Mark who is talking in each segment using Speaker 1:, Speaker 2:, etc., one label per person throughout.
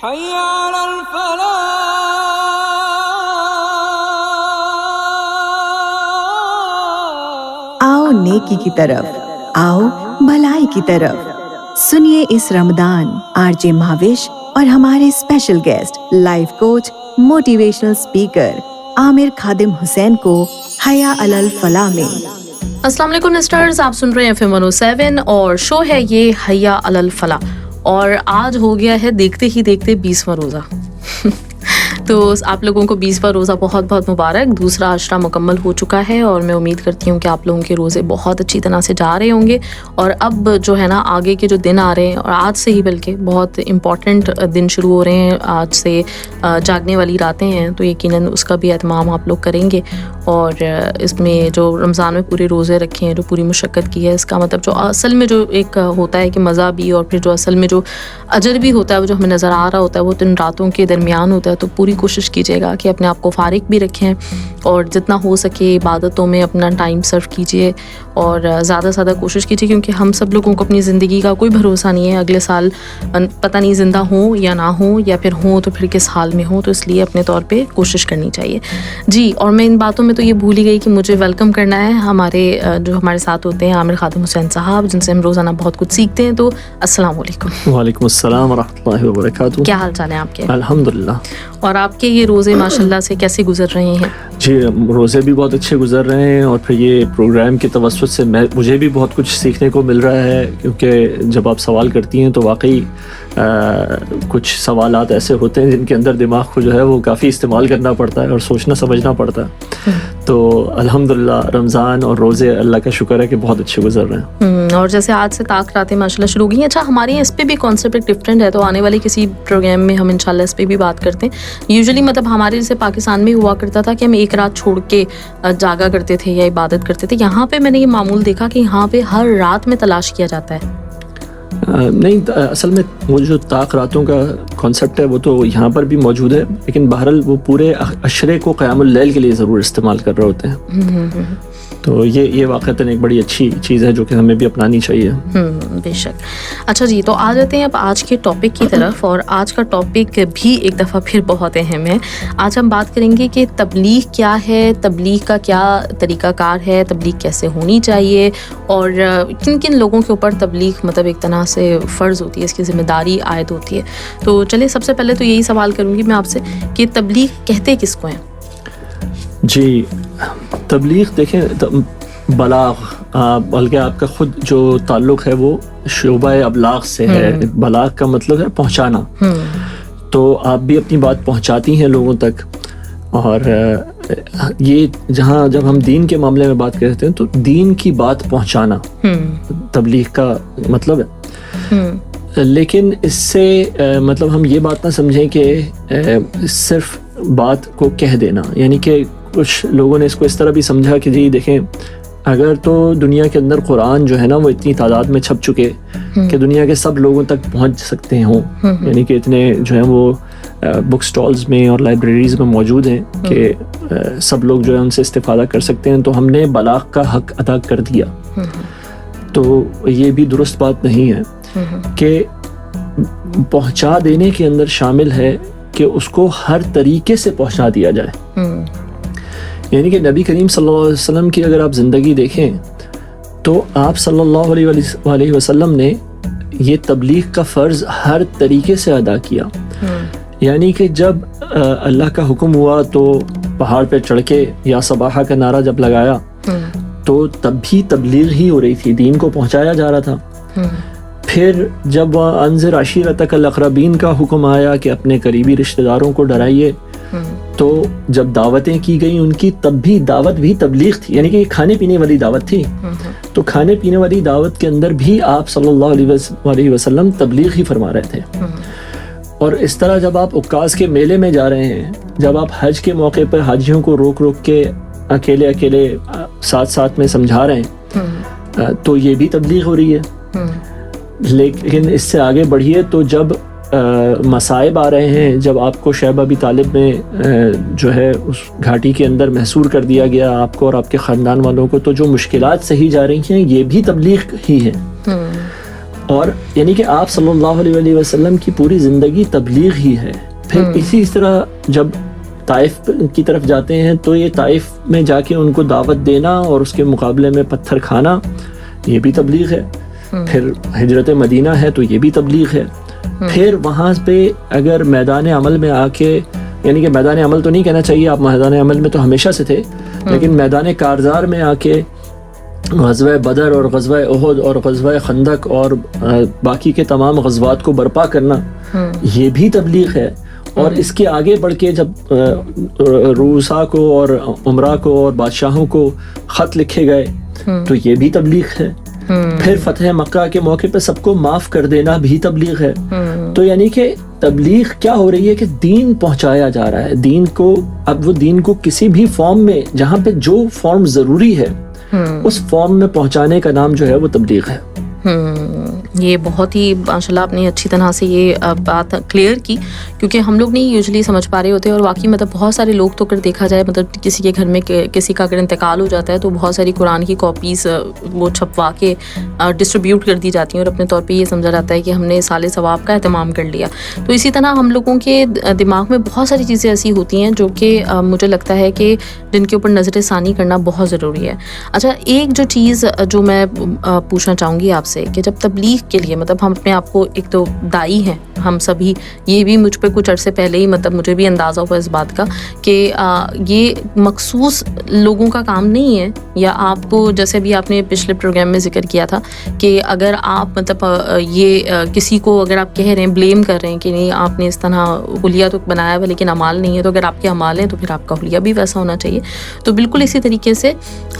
Speaker 1: حي على الفلاح.
Speaker 2: آؤ نیکی کی طرف، آؤ بھلائی کی طرف. سنیے اس رمضان آر جے مہاوش اور ہمارے special guest life coach motivational speaker Aamir Khadim Hussain کو حیا علی الفلاح میں.
Speaker 3: السلام علیکم لسٹرز، آپ سن رہے ہیں FM 107 اور شو ہے یہ حیا علی الفلاح، اور آج ہو گیا ہے دیکھتے ہی دیکھتے 20واں روزہ. تو آپ لوگوں کو 20واں روزہ بہت بہت مبارک. دوسرا عشرہ مکمل ہو چکا ہے اور میں امید کرتی ہوں کہ آپ لوگوں کے روزے بہت اچھی طرح سے جا رہے ہوں گے. اور اب جو ہے نا آگے کے جو دن آ رہے ہیں، اور آج سے ہی بلکہ بہت امپورٹنٹ دن شروع ہو رہے ہیں. آج سے جاگنے والی راتیں ہیں، تو یقیناً اس کا بھی اہتمام آپ لوگ کریں گے. اور اس میں جو رمضان میں پورے روزے رکھے ہیں، جو پوری مشقت کی ہے، اس کا مطلب جو اصل میں جو ایک ہوتا ہے کہ مزہ بھی، اور پھر جو اصل میں جو اجر بھی ہوتا ہے وہ جو ہمیں نظر آ رہا ہوتا ہے وہ تو ان راتوں کے درمیان ہوتا ہے. تو پوری کوشش کیجیے گا کہ اپنے آپ کو فارغ بھی رکھیں اور جتنا ہو سکے عبادتوں میں اپنا ٹائم صرف کیجیے اور زیادہ سے زیادہ کوشش کیجیے، کیونکہ ہم سب لوگوں کو اپنی زندگی کا کوئی بھروسہ نہیں ہے. اگلے سال پتہ نہیں زندہ ہوں یا نہ ہوں، یا پھر ہوں تو پھر کس حال میں ہوں. تو اس لیے اپنے طور پہ کوشش کرنی چاہیے. جی، اور میں ان باتوں میں تو یہ بھول ہی گئی کہ مجھے ویلکم کرنا ہے ہمارے ساتھ ہوتے ہیں عامر خادم حسین صاحب، جن سے ہم روزانہ بہت کچھ سیکھتے ہیں. تو السلام علیکم.
Speaker 4: وعلیکم السلام ورحمۃ اللہ وبرکاتہ.
Speaker 3: کیا حال چال ہے آپ کے؟
Speaker 4: الحمدللہ.
Speaker 3: اور آپ کے یہ روزے ماشاءاللہ سے کیسے گزر رہے ہیں؟
Speaker 4: جی، روزے بھی بہت اچھے گزر رہے ہیں، اور پھر یہ پروگرام کے توسط سے مجھے بھی بہت کچھ سیکھنے کو مل رہا ہے. کیونکہ جب آپ سوال کرتی ہیں تو واقعی کچھ سوالات ایسے ہوتے ہیں جن کے اندر دماغ کو جو ہے وہ کافی استعمال کرنا پڑتا ہے اور سوچنا سمجھنا پڑتا ہے. تو الحمدللہ رمضان اور روزے اللہ کا شکر ہے کہ بہت اچھے گزر رہے ہیں.
Speaker 3: اور جیسے آج سے طاق راتیں ماشاءاللہ شروع ہو گئی ہیں. اچھا، ہمارے یہاں اس پہ بھی کانسیپٹ ڈفرینٹ ہے، تو آنے والی کسی پروگرام میں ہم انشاءاللہ اس پہ بھی بات کرتے ہیں. یوزلی مطلب ہمارے جیسے پاکستان میں ہوا کرتا تھا کہ ہم ایک رات چھوڑ کے جاگا کرتے تھے یا عبادت کرتے تھے. یہاں پہ میں نے یہ معمول دیکھا کہ یہاں پہ ہر رات میں تلاش کیا جاتا ہے.
Speaker 4: نہیں، اصل میں وہ جو طاق راتوں کا کانسیپٹ ہے وہ تو یہاں پر بھی موجود ہے، لیکن بہرحال وہ پورے عشرے کو قیام اللیل کے لیے ضرور استعمال کر رہے ہوتے ہیں. تو یہ واقعتاً ایک بڑی اچھی چیز ہے جو کہ ہمیں بھی اپنانی چاہیے.
Speaker 3: بے شک. اچھا جی، تو آ جاتے ہیں اب آج کے ٹاپک کی طرف. اور آج کا ٹاپک بھی ایک دفعہ پھر بہت اہم ہے. آج ہم بات کریں گے کہ تبلیغ کیا ہے، تبلیغ کا کیا طریقہ کار ہے، تبلیغ کیسے ہونی چاہیے، اور کن کن لوگوں کے اوپر تبلیغ مطلب ایک طرح سے فرض ہوتی ہے، اس کی ذمہ داری عائد ہوتی ہے. تو چلے سب سے پہلے تو یہی سوال کروں گی میں آپ سے کہ تبلیغ کہتے کس کو ہیں؟
Speaker 4: جی، تبلیغ دیکھیں، بلاغ بلکہ آپ کا خود جو تعلق ہے وہ شعبہ ابلاغ سے ہے. بلاغ کا مطلب ہے پہنچانا. تو آپ بھی اپنی بات پہنچاتی ہیں لوگوں تک. اور یہ جب ہم دین کے معاملے میں بات کرتے ہیں تو دین کی بات پہنچانا تبلیغ کا مطلب ہے. لیکن اس سے مطلب ہم یہ بات نہ سمجھیں کہ صرف بات کو کہہ دینا، یعنی کہ کچھ لوگوں نے اس کو اس طرح بھی سمجھا کہ جی دیکھیں، اگر تو دنیا کے اندر قرآن جو ہے نا وہ اتنی تعداد میں چھپ چکے کہ دنیا کے سب لوگوں تک پہنچ سکتے ہوں، یعنی کہ اتنے جو ہیں وہ بک سٹالز میں اور لائبریریز میں موجود ہیں کہ سب لوگ جو ہے ان سے استفادہ کر سکتے ہیں، تو ہم نے بلاغ کا حق ادا کر دیا. تو یہ بھی درست بات نہیں ہے کہ پہنچا دینے کے اندر شامل ہے کہ اس کو ہر طریقے سے پہنچا دیا جائے. یعنی کہ نبی کریم صلی اللہ علیہ وسلم کی اگر آپ زندگی دیکھیں تو آپ صلی اللہ علیہ وسلم نے یہ تبلیغ کا فرض ہر طریقے سے ادا کیا. یعنی کہ جب اللہ کا حکم ہوا تو پہاڑ پہ چڑھ کے یا صباحہ کا نعرہ جب لگایا تو تب بھی تبلیغ ہی ہو رہی تھی، دین کو پہنچایا جا رہا تھا. پھر جب انذر عشیرتک الاقربین کا حکم آیا کہ اپنے قریبی رشتہ داروں کو ڈرائیے، تو جب دعوتیں کی گئیں ان کی تب بھی دعوت بھی تبلیغ تھی، یعنی کہ کھانے پینے والی دعوت تھی. تو کھانے پینے والی دعوت کے اندر بھی آپ صلی اللہ علیہ وسلم تبلیغ ہی فرما رہے تھے. اور اس طرح جب آپ عکاظ کے میلے میں جا رہے ہیں، جب آپ حج کے موقع پر حاجیوں کو روک روک کے اکیلے ساتھ میں سمجھا رہے ہیں، تو یہ بھی تبلیغ ہو رہی ہے. لیکن اس سے آگے بڑھیے تو جب مصائب آ رہے ہیں، جب آپ کو شعیب ابی طالب میں جو ہے اس گھاٹی کے اندر محصور کر دیا گیا آپ کو اور آپ کے خاندان والوں کو، تو جو مشکلات سہی جا رہی ہیں یہ بھی تبلیغ ہی ہے. اور یعنی کہ آپ صلی اللہ علیہ وسلم کی پوری زندگی تبلیغ ہی ہے. پھر اسی طرح جب طائف کی طرف جاتے ہیں تو یہ طائف میں جا کے ان کو دعوت دینا اور اس کے مقابلے میں پتھر کھانا یہ بھی تبلیغ ہے. پھر ہجرت مدینہ ہے تو یہ بھی تبلیغ ہے. پھر وہاں پہ اگر میدان عمل میں آ کے, یعنی کہ میدان عمل تو نہیں کہنا چاہیے, آپ میدان عمل میں تو ہمیشہ سے تھے, لیکن میدان کارزار میں آ کے غزوہ بدر اور غزوہ احد اور غزوہ خندق اور باقی کے تمام غزوات کو برپا کرنا یہ بھی تبلیغ ہے. اور اس کے آگے بڑھ کے جب رؤساء کو اور عمراء کو اور بادشاہوں کو خط لکھے گئے تو یہ بھی تبلیغ ہے. پھر فتح مکہ کے موقع پہ سب کو معاف کر دینا بھی تبلیغ ہے. تو یعنی کہ تبلیغ کیا ہو رہی ہے کہ دین پہنچایا جا رہا ہے. دین کو اب وہ دین کو کسی بھی فارم میں, جہاں پہ جو فارم ضروری ہے اس فارم میں پہنچانے کا نام جو ہے وہ تبلیغ ہے.
Speaker 3: یہ بہت ہی ماشاءاللہ آپ نے اچھی طرح سے یہ بات کلیئر کی, کیونکہ ہم لوگ نہیں یوزلی سمجھ پا رہے ہوتے. اور واقعی مطلب بہت سارے لوگ تو اگر دیکھا جائے, مطلب کسی کے گھر میں کسی کا اگر انتقال ہو جاتا ہے تو بہت ساری قرآن کی کاپیز وہ چھپوا کے ڈسٹریبیوٹ کر دی جاتی ہیں اور اپنے طور پہ یہ سمجھا جاتا ہے کہ ہم نے سال ثواب کا اہتمام کر لیا. تو اسی طرح ہم لوگوں کے دماغ میں بہت ساری چیزیں ایسی ہوتی ہیں جو کہ مجھے لگتا ہے کہ جن کے اوپر نظر ثانی کرنا بہت ضروری ہے. اچھا, ایک جو چیز جو میں پوچھنا چاہوں گی آپ سے کہ جب تبلیغ کے لیے, مطلب ہم اپنے آپ کو ایک تو دائی ہیں ہم سبھی, یہ بھی مجھ پہ کچھ عرصے پہلے ہی مطلب مجھے بھی اندازہ ہوا اس بات کا کہ یہ مخصوص لوگوں کا کام نہیں ہے. یا آپ کو جیسے بھی آپ نے پچھلے پروگرام میں ذکر کیا تھا کہ اگر آپ مطلب یہ کسی کو اگر آپ کہہ رہے ہیں, بلیم کر رہے ہیں کہ نہیں آپ نے اس طرح حلیہ تو بنایا ہوا لیکن اعمال نہیں ہے, تو اگر آپ کے اعمال ہیں تو پھر آپ کا حلیہ بھی ویسا ہونا چاہیے. تو بالکل اسی طریقے سے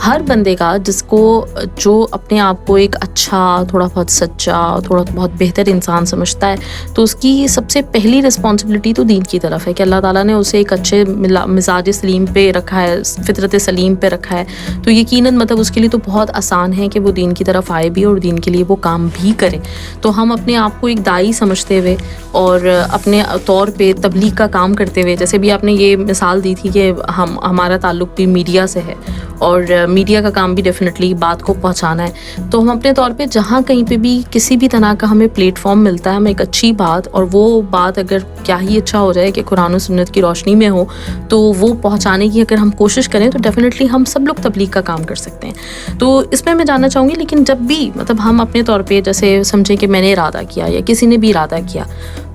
Speaker 3: ہر بندے کا جس کو جو اپنے آپ کو ایک اچھا, تھوڑا بہت سچا, تھوڑا بہت بہتر انسان سمجھتا ہے, تو اس کی سب سے پہلی رسپانسبلٹی تو دین کی طرف ہے کہ اللہ تعالیٰ نے اسے ایک اچھے مزاج سلیم پہ رکھا ہے, فطرت سلیم پہ رکھا ہے. تو یقیناً مطلب اس کے لیے تو بہت آسان ہے کہ وہ دین کی طرف آئے بھی اور دین کے لیے وہ کام بھی کرے. تو ہم اپنے آپ کو ایک دائی سمجھتے ہوئے اور اپنے طور پہ تبلیغ کا کام کرتے ہوئے, جیسے بھی آپ نے یہ مثال دی تھی کہ ہمارا تعلق بھی میڈیا سے ہے اور میڈیا کا کام بھی ڈیفینیٹلی بات کو پہنچانا ہے, تو ہم اپنے طور پہ جہاں کہیں پہ بھی کسی بھی طرح کا ہمیں پلیٹ فارم ملتا ہے, ہمیں ایک اچھی بات, اور وہ بات اگر کیا ہی اچھا ہو جائے کہ قرآن و سنت کی روشنی میں ہو, تو وہ پہنچانے کی اگر ہم کوشش کریں تو ڈیفینیٹلی ہم سب لوگ تبلیغ کا کام کر سکتے ہیں. تو اس میں جاننا چاہوں گی, لیکن جب بھی مطلب ہم اپنے طور پہ جیسے سمجھیں کہ میں نے ارادہ کیا یا کسی نے بھی ارادہ کیا,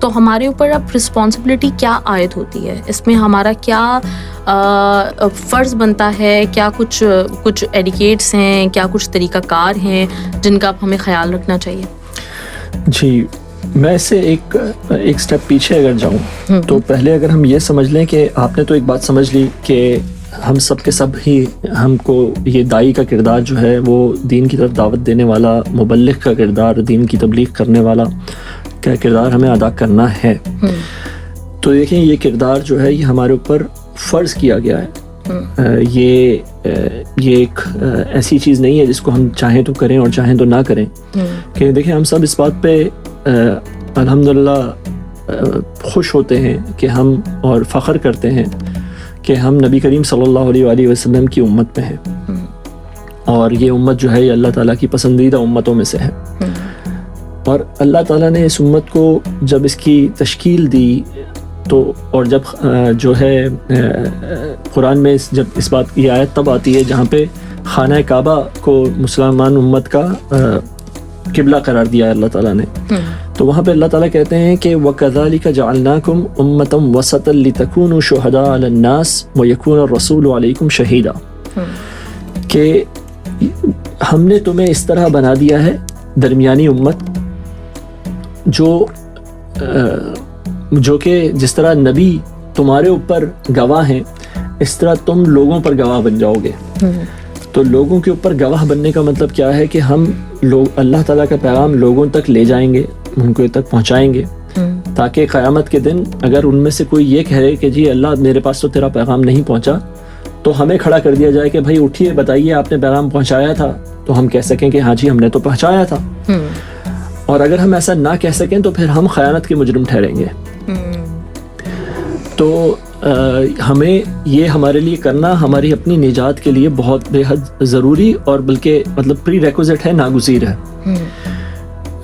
Speaker 3: تو ہمارے اوپر اب رسپانسبلٹی کیا عائد ہوتی ہے, اس میں ہمارا کیا فرض بنتا ہے, کیا کچھ ایڈیکیٹس ہیں, کیا کچھ طریقہ کار ہیں جن کا ہمیں خیال رکھنا چاہیے؟
Speaker 4: جی, میں سے ایک سٹیپ پیچھے اگر جاؤں تو پہلے اگر ہم یہ سمجھ لیں کہ آپ نے تو ایک بات سمجھ لی کہ ہم سب کے سب ہی ہم کو یہ دائی کا کردار جو ہے وہ دین کی طرف دعوت دینے والا, مبلغ کا کردار, دین کی تبلیغ کرنے والا کا کردار ہمیں ادا کرنا ہے. تو دیکھیں یہ کردار جو ہے یہ ہمارے اوپر فرض کیا گیا ہے. یہ ایک ایسی چیز نہیں ہے جس کو ہم چاہیں تو کریں اور چاہیں تو نہ کریں. کہ دیکھیں ہم سب اس بات پہ الحمدللہ خوش ہوتے ہیں کہ ہم, اور فخر کرتے ہیں کہ ہم نبی کریم صلی اللہ علیہ وآلہ وسلم کی امت میں ہیں, اور یہ امت جو ہے یہ اللہ تعالیٰ کی پسندیدہ امتوں میں سے ہے. اور اللہ تعالیٰ نے اس امت کو جب اس کی تشکیل دی تو, اور جب جو ہے قرآن میں جب اس بات کی آیت تب آتی ہے جہاں پہ خانہ کعبہ کو مسلمان امت کا قبلہ قرار دیا ہے اللہ تعالیٰ نے, تو وہاں پہ اللہ تعالیٰ کہتے ہیں کہ وَكَذَلِكَ جَعَلْنَاكُمْ أُمَّةً وَسَطًا لِتَكُونُوا شُهَدَاءَ عَلَى النَّاسِ وَيَكُونَ الرَّسُولُ عَلَيْكُمْ شَهِيدًا, کہ ہم نے تمہیں اس طرح بنا دیا ہے درمیانی امت, جو کہ جس طرح نبی تمہارے اوپر گواہ ہیں اس طرح تم لوگوں پر گواہ بن جاؤ گے. تو لوگوں کے اوپر گواہ بننے کا مطلب کیا ہے کہ ہم لوگ اللہ تعالیٰ کا پیغام لوگوں تک لے جائیں گے, ان کو تک پہنچائیں گے, تاکہ قیامت کے دن اگر ان میں سے کوئی یہ کہے کہ جی اللہ میرے پاس تو تیرا پیغام نہیں پہنچا, تو ہمیں کھڑا کر دیا جائے کہ بھائی اٹھیے بتائیے آپ نے پیغام پہنچایا تھا, تو ہم کہہ سکیں کہ ہاں جی ہم نے تو پہنچایا تھا. اور اگر ہم ایسا نہ کہہ سکیں تو پھر ہم خیانت کے مجرم ٹھہریں گے. تو ہمیں یہ ہمارے لیے کرنا ہماری اپنی نجات کے لیے بہت بے حد ضروری اور بلکہ مطلب پری ریکوزٹ ہے, ناگزیر ہے.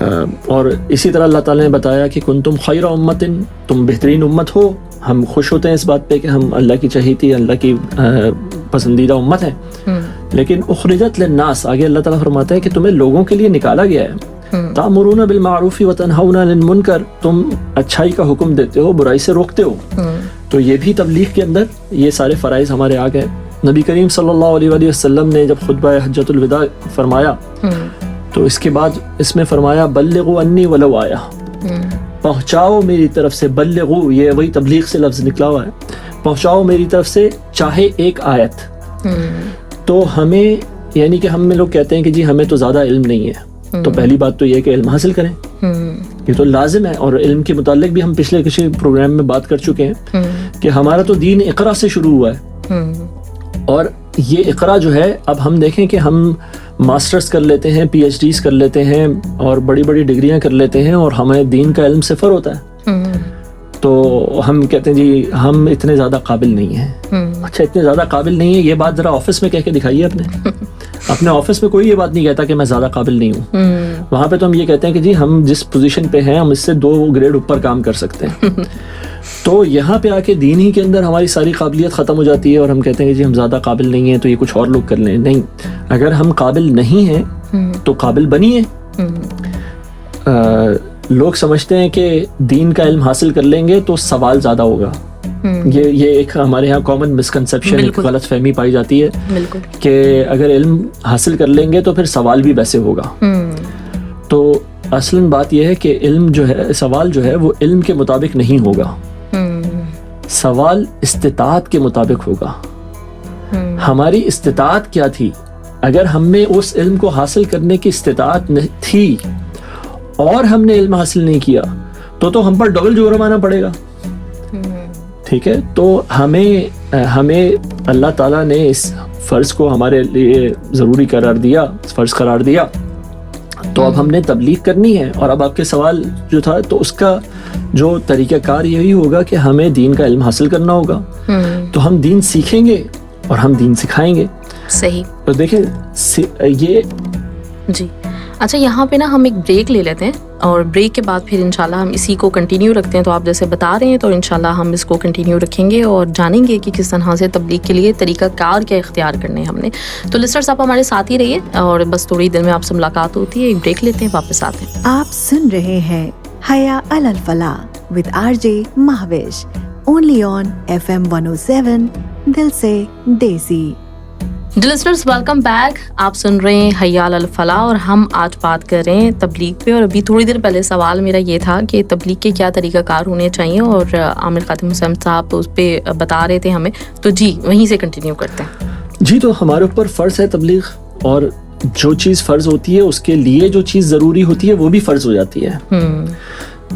Speaker 4: اور اسی طرح اللہ تعالیٰ نے بتایا کہ کنتم خیر امتن، تم بہترین امت ہو. ہم خوش ہوتے ہیں اس بات پہ کہ ہم اللہ کی چہیتی، اللہ کی پسندیدہ امت ہیں. لیکن اخرجت للناس، آگے اللہ تعالیٰ فرماتا ہے کہ تمہیں لوگوں کے لیے نکالا گیا ہے. تأمرون بالمعروف وتنہون عن المنکر، تم اچھائی کا حکم دیتے ہو، برائی سے روکتے ہو. تو یہ بھی تبلیغ کے اندر یہ سارے فرائض ہمارے آ گئے. نبی کریم صلی اللہ علیہ وآلہ وسلم نے جب خطبہ حجۃ الوداع فرمایا تو اس کے بعد اس میں فرمایا بلغوا انی ولو آیا، پہنچاؤ میری طرف سے. بلغو، یہ وہی تبلیغ سے لفظ نکلا ہوا ہے، پہنچاؤ میری طرف سے چاہے ایک آیت. تو ہمیں یعنی کہ ہم میں لوگ کہتے ہیں کہ جی ہمیں تو زیادہ علم نہیں ہے، تو پہلی بات تو یہ کہ علم حاصل کریں، یہ تو لازم ہے. اور علم کے متعلق بھی ہم پچھلے کسی پروگرام میں بات کر چکے ہیں کہ ہمارا تو دین اقرا سے شروع ہوا ہے. اور یہ اقرا جو ہے، اب ہم دیکھیں کہ ہم ماسٹرز کر لیتے ہیں، پی ایچ ڈیز کر لیتے ہیں اور بڑی بڑی ڈگریاں کر لیتے ہیں اور ہمیں دین کا علم صفر ہوتا ہے. تو ہم کہتے ہیں جی ہم اتنے زیادہ قابل نہیں ہیں. اچھا اتنے زیادہ قابل نہیں ہیں، یہ بات ذرا آفس میں کہہ کے دکھائیے. اپنے آفس میں کوئی یہ بات نہیں کہتا کہ میں زیادہ قابل نہیں ہوں. وہاں پہ تو ہم یہ کہتے ہیں کہ جی ہم جس پوزیشن پہ ہیں ہم اس سے 2 گریڈ اوپر کام کر سکتے ہیں. تو یہاں پہ آ کے دین ہی کے اندر ہماری ساری قابلیت ختم ہو جاتی ہے اور ہم کہتے ہیں کہ جی ہم زیادہ قابل نہیں ہیں تو یہ کچھ اور لوگ کر لیں. نہیں، اگر ہم قابل نہیں ہیں تو قابل بنیے. لوگ سمجھتے ہیں کہ دین کا علم حاصل کر لیں گے تو سوال زیادہ ہوگا. یہ ایک ہمارے ہاں کامن مسکنسیپشن، ایک غلط فہمی پائی جاتی ہے کہ اگر علم حاصل کر لیں گے تو پھر سوال بھی ویسے ہوگا. تو اصلاً بات یہ ہے کہ علم جو ہے، سوال جو ہے وہ علم کے مطابق نہیں ہوگا، سوال استطاعت کے مطابق ہوگا. ہماری استطاعت کیا تھی؟ اگر ہم میں اس علم کو حاصل کرنے کی استطاعت تھی اور ہم نے علم حاصل نہیں کیا تو ہم پر ڈبل جرمانہ پڑے گا. ٹھیک ہے، تو ہمیں اللہ تعالیٰ نے اس فرض کو ہمارے لیے ضروری قرار دیا، فرض قرار دیا. تو اب ہم نے تبلیغ کرنی ہے. اور اب آپ کے سوال جو تھا تو اس کا جو طریقہ کار یہی ہوگا کہ ہمیں دین کا علم حاصل کرنا ہوگا. تو ہم دین سیکھیں گے اور ہم دین سکھائیں گے.
Speaker 3: صحیح.
Speaker 4: تو دیکھیں یہ
Speaker 3: جی اچھا، یہاں پہ نا ہم ایک بریک لے لیتے ہیں اور بریک کے بعد پھر انشاءاللہ ہم اسی کو کنٹینیو رکھتے ہیں. تو آپ جیسے بتا رہے ہیں تو انشاءاللہ ہم اس کو کنٹینیو رکھیں گے اور جانیں گے کہ کس طرح سے تبلیغ کے لیے طریقہ کار کیا اختیار کرنے ہیں ہم نے. تو لسنرز آپ ہمارے ساتھ ہی رہیے اور بس تھوڑی دیر میں آپ سے ملاقات ہوتی ہے. ایک بریک لیتے ہیں، واپس آتے ہیں.
Speaker 2: آپ سن رہے ہیں حیا علی الفلاح with RJ Mehwish only on FM 107 دل سے دیسی.
Speaker 3: Listeners welcome back. آپ سن رہے ہیں حیا علی الفلاح اور ہم آج بات کر رہے ہیں تبلیغ پہ. اور ابھی تھوڑی دیر پہلے سوال میرا یہ تھا کہ تبلیغ کے کیا طریقہ کار ہونے چاہیے اور عامر خاتم حسین صاحب اس پہ بتا رہے تھے ہمیں. تو جی وہیں سے کنٹینیو کرتے ہیں.
Speaker 4: جی تو ہمارے اوپر فرض ہے تبلیغ، اور جو چیز فرض ہوتی ہے اس کے لیے جو چیز ضروری ہوتی ہے وہ بھی فرض ہو جاتی ہے.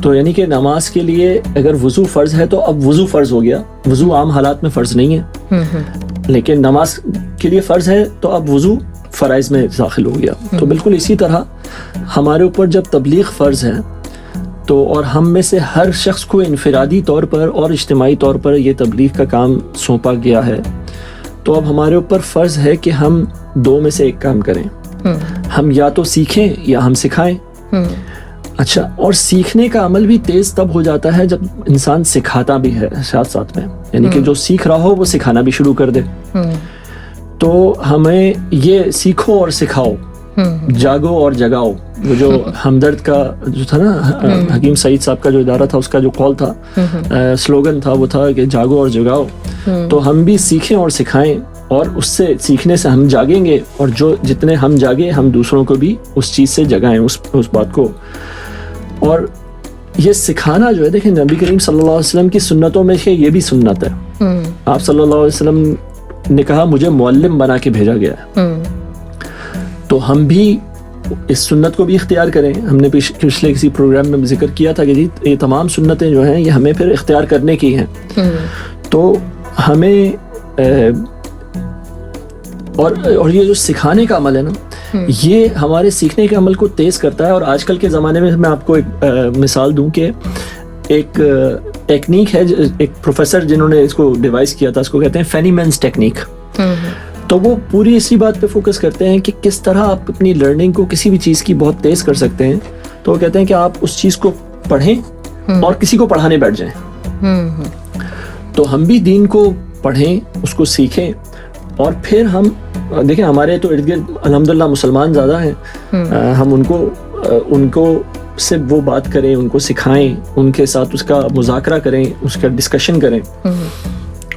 Speaker 4: تو یعنی کہ نماز کے لیے اگر وضو فرض ہے تو اب وضو فرض ہو گیا. وضو عام حالات میں فرض نہیں ہے، لیکن نماز کے لیے فرض ہے تو اب وضو فرائض میں داخل ہو گیا. تو بالکل اسی طرح ہمارے اوپر جب تبلیغ فرض ہے تو اور ہم میں سے ہر شخص کو انفرادی طور پر اور اجتماعی طور پر یہ تبلیغ کا کام سونپا گیا ہے، تو اب ہمارے اوپر فرض ہے کہ ہم 2 میں سے ایک کام کریں. ہم یا تو سیکھیں یا ہم سکھائیں. اچھا، اور سیکھنے کا عمل بھی تیز تب ہو جاتا ہے جب انسان سکھاتا بھی ہے ساتھ میں، یعنی کہ جو سیکھ رہا ہو وہ سکھانا بھی شروع کر دے. تو ہمیں یہ سیکھو اور سکھاؤ، جاگو اور جگاؤ، وہ جو ہمدرد کا جو تھا نا، حکیم سعید صاحب کا جو ادارہ تھا اس کا جو قول تھا، سلوگن تھا، وہ تھا کہ جاگو اور جگاؤ. تو ہم بھی سیکھیں اور سکھائیں اور اس سے سیکھنے سے ہم جاگیں گے، اور جو جتنے ہم جاگیں ہم دوسروں کو بھی اس چیز سے جگائیں، اس بات کو. اور یہ سکھانا جو ہے، دیکھیں نبی کریم صلی اللہ علیہ وسلم کی سنتوں میں یہ بھی سنت ہے. آپ صلی اللہ علیہ وسلم نے کہا مجھے معلم بنا کے بھیجا گیا ہے. تو ہم بھی اس سنت کو بھی اختیار کریں. ہم نے پچھلے کسی پروگرام میں ذکر کیا تھا کہ جی یہ تمام سنتیں جو ہیں یہ ہمیں پھر اختیار کرنے کی ہیں. تو ہمیں اور یہ جو سکھانے کا عمل ہے نا، یہ ہمارے سیکھنے کے عمل کو تیز کرتا ہے. اور آج کل کے زمانے میں آپ کو ایک مثال دوں کہ ایک ٹیکنیک ہے، ایک پروفیسر جنہوں نے اس کو ڈیوائز کیا تھا، اس کو کہتے ہیں فینی مینز ٹیکنیک. تو وہ پوری اسی بات پہ فوکس کرتے ہیں کہ کس طرح آپ اپنی لرننگ کو کسی بھی چیز کی بہت تیز کر سکتے ہیں تو وہ کہتے ہیں کہ آپ اس چیز کو پڑھیں اور کسی کو پڑھانے بیٹھ جائیں. تو ہم بھی دین کو پڑھیں, اس کو سیکھیں, اور پھر ہم دیکھیں ہمارے تو ارد گرد الحمدللہ مسلمان زیادہ ہیں, ہم ان کو سے وہ بات کریں, ان کو سکھائیں, ان کے ساتھ اس کا مذاکرہ کریں, اس کا ڈسکشن کریں,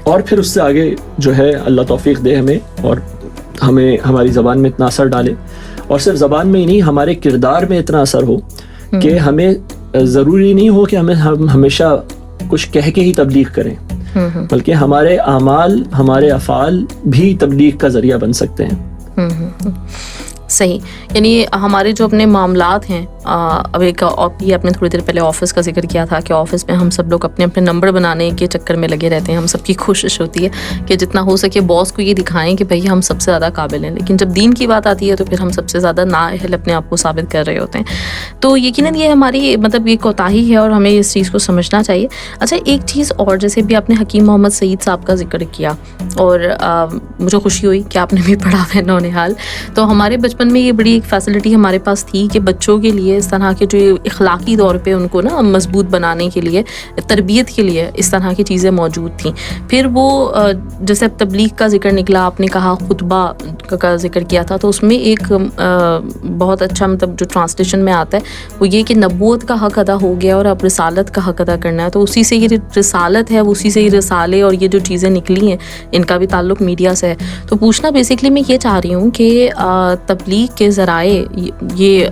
Speaker 4: اور پھر اس سے آگے جو ہے اللہ توفیق دے ہمیں, اور ہمیں ہماری زبان میں اتنا اثر ڈالے, اور صرف زبان میں ہی نہیں, ہمارے کردار میں اتنا اثر ہو کہ ہمیں ضروری نہیں ہو کہ ہم ہمیشہ کچھ کہہ کے ہی تبلیغ کریں, بلکہ ہمارے اعمال, ہمارے افعال بھی تبلیغ کا ذریعہ بن سکتے ہیں.
Speaker 3: صحیح, یعنی ہمارے جو اپنے معاملات ہیں, اب ایک یہ آپ نے تھوڑی دیر پہلے آفس کا ذکر کیا تھا کہ آفس میں ہم سب لوگ اپنے اپنے نمبر بنانے کے چکر میں لگے رہتے ہیں. ہم سب کی کوشش ہوتی ہے کہ جتنا ہو سکے باس کو یہ دکھائیں کہ بھائی ہم سب سے زیادہ قابل ہیں, لیکن جب دین کی بات آتی ہے تو پھر ہم سب سے زیادہ نااہل اپنے آپ کو ثابت کر رہے ہوتے ہیں. تو یقیناً یہ ہماری مطلب یہ کوتاہی ہے اور ہمیں اس چیز کو سمجھنا چاہیے. اچھا, ایک چیز اور, جیسے بھی آپ نے حکیم محمد سعید صاحب کا ذکر کیا, اور مجھے خوشی ہوئی کہ آپ نے بھی پڑھا ہے نونہال. تو ہمارے بچپن میں یہ بڑی ایک فیسلٹی ہمارے پاس تھی کہ بچوں کے لیے اس طرح کے جو اخلاقی طور پہ ان کو نا مضبوط بنانے کے لیے, تربیت کے لیے اس طرح کی چیزیں موجود تھیں. پھر وہ جیسے تبلیغ کا ذکر نکلا, آپ نے کہا خطبہ کا ذکر کیا تھا, تو اس میں ایک بہت اچھا مطلب جو ٹرانسلیشن میں آتا ہے وہ یہ کہ نبوت کا حق ادا ہو گیا اور اب رسالت کا حق ادا کرنا ہے. تو اسی سے یہ رسالت ہے, اسی سے یہ رسالے اور یہ جو چیزیں نکلی ہیں ان کا بھی تعلق میڈیا سے ہے. تو پوچھنا بیسکلی میں یہ چاہ رہی ہوں کہ تبلیغ کے ذرائع یہ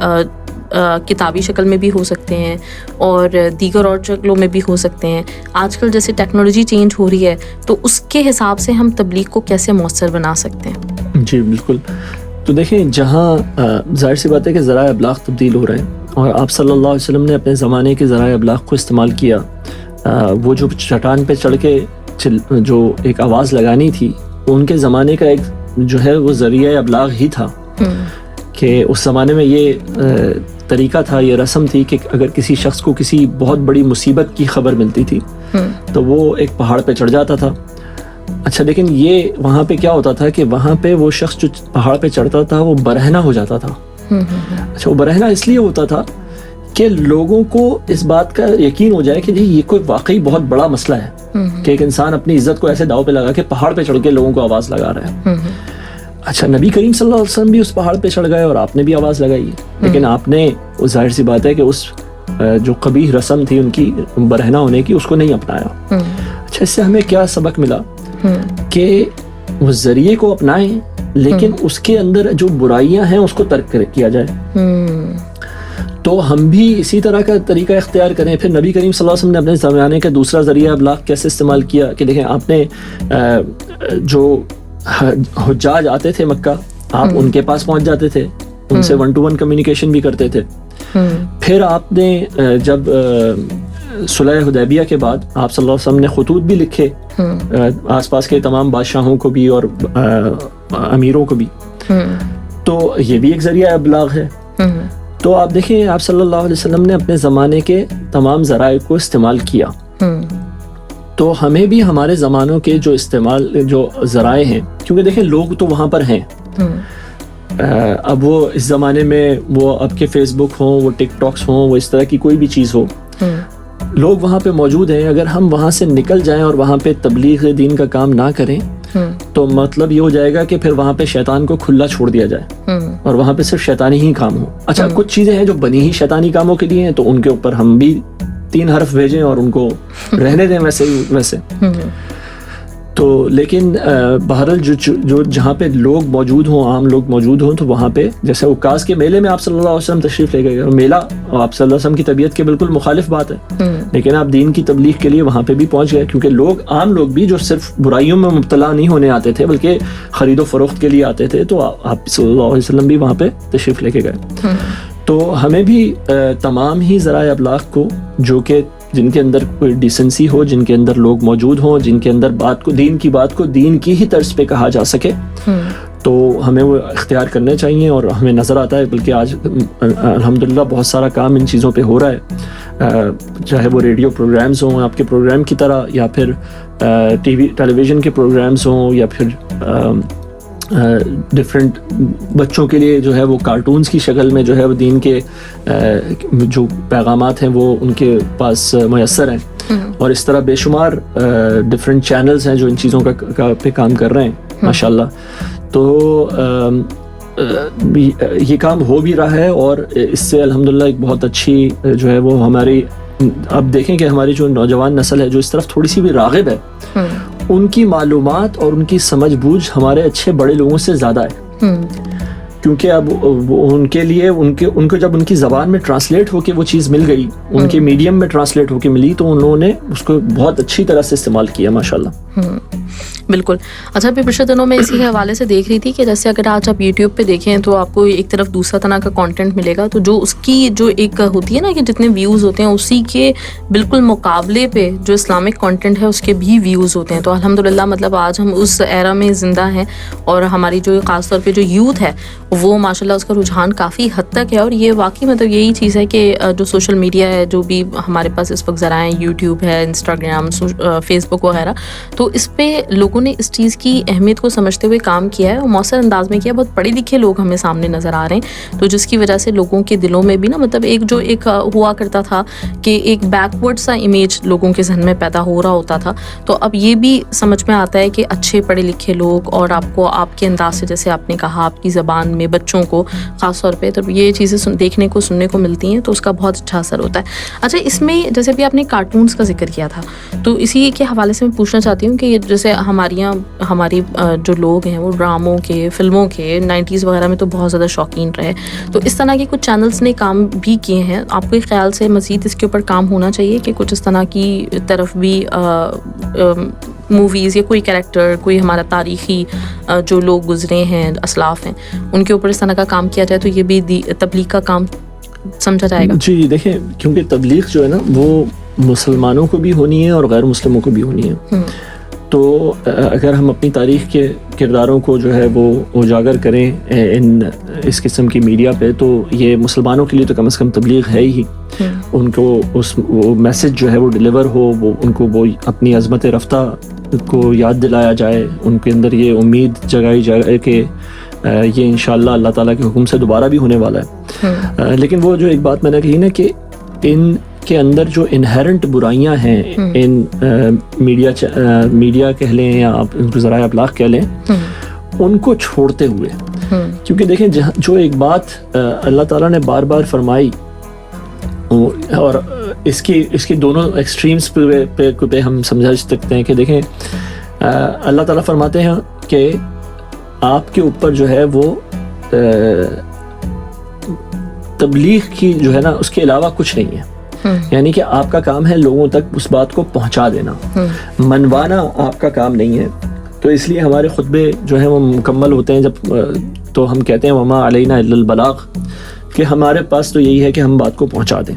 Speaker 3: کتابی شکل میں بھی ہو سکتے ہیں اور دیگر اور شکلوں میں بھی ہو سکتے ہیں. آج کل جیسے ٹیکنالوجی چینج ہو رہی ہے تو اس کے حساب سے ہم تبلیغ کو کیسے مؤثر بنا سکتے ہیں؟
Speaker 4: جی بالکل. تو دیکھیں, جہاں ظاہر سی بات ہے کہ ذرائع ابلاغ تبدیل ہو رہے ہیں, اور آپ صلی اللہ علیہ وسلم نے اپنے زمانے کے ذرائع ابلاغ کو استعمال کیا. وہ جو چٹان پہ چڑھ کے جو ایک آواز لگانی تھی, ان کے زمانے کا ایک جو ہے وہ ذریعہ ابلاغ ہی تھا. کہ اس زمانے میں یہ طریقہ تھا, یہ رسم تھی کہ اگر کسی شخص کو کسی بہت بڑی مصیبت کی خبر ملتی تھی تو وہ ایک پہاڑ پہ چڑھ جاتا تھا. اچھا, لیکن یہ وہاں پہ کیا ہوتا تھا کہ وہاں پہ وہ شخص جو پہاڑ پہ چڑھتا تھا وہ برہنہ ہو جاتا تھا. اچھا, وہ برہنہ اس لیے ہوتا تھا کہ لوگوں کو اس بات کا یقین ہو جائے کہ یہ کوئی واقعی بہت بڑا مسئلہ ہے کہ ایک انسان اپنی عزت کو ایسے داؤ پہ لگا کے پہاڑ پہ چڑھ کے لوگوں کو آواز لگا رہا ہے. اچھا, نبی کریم صلی اللہ علیہ وسلم بھی اس پہاڑ پہ چڑھ گئے اور آپ نے بھی آواز لگائی, لیکن آپ نے, ظاہر سی بات ہے کہ اس جو قبیح رسم تھی ان کی برہنہ ہونے کی, اس کو نہیں اپنایا. اچھا, اس سے ہمیں کیا سبق ملا کہ وہ ذریعے کو اپنائیں لیکن اس کے اندر جو برائیاں ہیں اس کو ترک کیا جائے. تو ہم بھی اسی طرح کا طریقہ اختیار کریں. پھر نبی کریم صلی اللہ علیہ وسلم نے اپنے زمانے کا دوسرا ذریعہ ابلاغ کیسے استعمال کیا کہ دیکھیں, آپ نے جو حجاج آتے تھے مکہ, آپ ان کے پاس پہنچ جاتے تھے, ان سے 1-to-1 کمیونیکیشن بھی کرتے تھے. پھر آپ نے جب صلح حدیبیہ کے بعد آپ صلی اللہ علیہ وسلم نے خطوط بھی لکھے آس پاس کے تمام بادشاہوں کو بھی اور امیروں کو بھی, تو یہ بھی ایک ذریعہ ابلاغ ہے. تو آپ دیکھیں, آپ صلی اللہ علیہ وسلم نے اپنے زمانے کے تمام ذرائع کو استعمال کیا. تو ہمیں بھی ہمارے زمانوں کے جو ذرائع ہیں, کیونکہ دیکھیں لوگ تو وہاں پر ہیں, اب وہ اس زمانے میں وہ اب کے فیس بک ہوں, وہ ٹک ٹاکس ہوں, وہ اس طرح کی کوئی بھی چیز ہو, لوگ وہاں پہ موجود ہیں. اگر ہم وہاں سے نکل جائیں اور وہاں پہ تبلیغ دین کا کام نہ کریں تو مطلب یہ ہو جائے گا کہ پھر وہاں پہ شیطان کو کھلا چھوڑ دیا جائے اور وہاں پہ صرف شیطانی ہی کام ہو. اچھا, کچھ چیزیں ہیں جو بنی ہی شیطانی کاموں کے لیے ہیں, تو ان کے اوپر ہم بھی 3 حرف بھیجیں اور ان کو رہنے دیں ویسے. تو لیکن بہرحال جو جہاں پہ لوگ موجود ہوں, عام لوگ موجود ہوں, تو وہاں پہ جیسے عکاظ کے میلے میں آپ صلی اللہ علیہ وسلم تشریف لے گئے, اور میلہ آپ صلی اللہ علیہ وسلم کی طبیعت کے بالکل مخالف بات ہے, لیکن آپ دین کی تبلیغ کے لیے وہاں پہ بھی پہنچ گئے, کیونکہ لوگ, عام لوگ بھی جو صرف برائیوں میں مبتلا نہیں ہونے آتے تھے بلکہ خرید و فروخت کے لیے آتے تھے, تو آپ صلی اللہ علیہ وسلم بھی وہاں پہ تشریف لے کے گئے. تو ہمیں بھی تمام ہی ذرائع ابلاغ کو, جو کہ جن کے اندر کوئی ڈیسنسی ہو, جن کے اندر لوگ موجود ہوں, جن کے اندر دین کی ہی طرز پہ کہا جا سکے, تو ہمیں وہ اختیار کرنے چاہیے. اور ہمیں نظر آتا ہے, بلکہ آج الحمدللہ بہت سارا کام ان چیزوں پہ ہو رہا ہے, چاہے وہ ریڈیو پروگرامز ہوں آپ کے پروگرام کی طرح, یا پھر ٹیلی ویژن کے پروگرامز ہوں, یا پھر ڈفرینٹ بچوں کے لیے جو ہے وہ کارٹونز کی شکل میں جو ہے وہ دین کے جو پیغامات ہیں وہ ان کے پاس میسر ہیں، اور اس طرح بے شمار ڈفرینٹ چینلز ہیں جو ان چیزوں کا پہ کام کر رہے ہیں ماشاءاللہ. تو یہ کام ہو بھی رہا ہے، اور اس سے الحمدللہ ایک بہت اچھی جو ہے وہ ہماری، اب دیکھیں کہ ہماری جو نوجوان نسل ہے جو اس طرف تھوڑی سی بھی راغب ہے، ان کی معلومات اور ان کی سمجھ بوجھ ہمارے اچھے بڑے لوگوں سے زیادہ ہے، کیونکہ اب ان کے لیے ان کو جب ان کی زبان میں ٹرانسلیٹ ہو کے وہ چیز مل گئی، ان کے میڈیم میں ٹرانسلیٹ ہو کے ملی، تو انہوں نے اس کو بہت اچھی طرح سے استعمال کیا ماشاءاللہ.
Speaker 3: بالکل. اچھا، ابھی پچھلے دنوں میں اسی حوالے سے دیکھ رہی تھی کہ جیسے اگر آج آپ یوٹیوب پہ دیکھیں تو آپ کو ایک طرف دوسرا طرح کا کانٹینٹ ملے گا، تو جو اس کی جو ایک ہوتی ہے نا کہ جتنے ویوز ہوتے ہیں اسی کے بالکل مقابلے پہ جو اسلامک کانٹینٹ ہے اس کے بھی ویوز ہوتے ہیں. تو الحمدللہ مطلب آج ہم اس ایرا میں زندہ ہیں، اور ہماری جو خاص طور پہ جو یوتھ ہے وہ ماشاءاللہ اس کا رجحان کافی حد تک ہے. اور یہ واقعی مطلب یہی چیز ہے کہ جو سوشل میڈیا ہے، جو بھی ہمارے پاس اس وقت ذرائع ہیں، یوٹیوب ہے، انسٹاگرام، فیس بک وغیرہ، تو اس پہ لوگوں نے اس چیز کی اہمیت کو سمجھتے ہوئے کام کیا ہے اور مؤثر انداز میں کیا. بہت پڑھے لکھے لوگ ہمیں سامنے نظر آ رہے ہیں، تو جس کی وجہ سے لوگوں کے دلوں میں بھی نا مطلب ایک ہوا کرتا تھا کہ ایک بیکورڈ سا امیج لوگوں کے ذہن میں پیدا ہو رہا ہوتا تھا. تو اب یہ بھی سمجھ میں آتا ہے کہ اچھے پڑھے لکھے لوگ، اور آپ کو آپ کے انداز سے جیسے آپ نے کہا آپ کی زبان میں بچوں کو خاص طور پہ، تو یہ چیزیں دیکھنے کو سننے کو ملتی ہیں، تو اس کا بہت اچھا اثر ہوتا ہے. اچھا، اس میں جیسے بھی آپ نے کارٹونز کا ذکر کیا تھا، تو اسی کے حوالے سے میں پوچھنا چاہتی ہوں کہ یہ جیسے ہماری جو لوگ ہیں وہ ڈراموں کے، فلموں کے 90s وغیرہ میں تو بہت زیادہ شوقین رہے، تو اس طرح کے کچھ چینلز نے کام بھی کیے ہیں. آپ کے خیال سے مزید اس کے اوپر کام ہونا چاہیے کہ کچھ اس طرح کی طرف بھی موویز یا کوئی کریکٹر، کوئی ہمارا تاریخی جو لوگ گزرے ہیں، اسلاف ہیں، ان کے اوپر اس طرح کا کام کیا جائے تو یہ بھی تبلیغ کا کام سمجھا جائے گا؟
Speaker 4: جی دیکھیں، کیونکہ تبلیغ جو ہے نا وہ مسلمانوں کو بھی ہونی ہے اور غیر مسلموں کو بھی ہونی ہے. تو اگر ہم اپنی تاریخ کے کرداروں کو جو ہے وہ اجاگر کریں اس قسم کی میڈیا پہ، تو یہ مسلمانوں کے لیے تو کم از کم تبلیغ ہے ہی. ان کو وہ میسج جو ہے وہ ڈیلیور ہو، وہ ان کو وہ اپنی عظمت رفتہ کو یاد دلایا جائے، ان کے اندر یہ امید جگائی جائے کہ یہ انشاءاللہ اللہ تعالیٰ کے حکم سے دوبارہ بھی ہونے والا ہے. لیکن وہ جو ایک بات میں نے کہی نا کہ ان کے اندر جو انہیرنٹ برائیاں ہیں، ان میڈیا کہہ لیں یا آپ ان کو ذرائع ابلاغ کہہ لیں، ان کو چھوڑتے ہوئے، کیونکہ دیکھیں جو ایک بات اللہ تعالیٰ نے بار بار فرمائی، اور اس کی دونوں ایکسٹریمز پہ ہم سمجھا سکتے ہیں کہ دیکھیں اللہ تعالیٰ فرماتے ہیں کہ آپ کے اوپر جو ہے وہ تبلیغ کی جو ہے نا اس کے علاوہ کچھ نہیں ہے، یعنی کہ آپ کا کام ہے لوگوں تک اس بات کو پہنچا دینا، منوانا آپ کا کام نہیں ہے. تو اس لیے ہمارے خطبے جو ہیں وہ مکمل ہوتے ہیں جب تو ہم کہتے ہیں وما علینا الا البلاغ، کہ ہمارے پاس تو یہی ہے کہ ہم بات کو پہنچا دیں.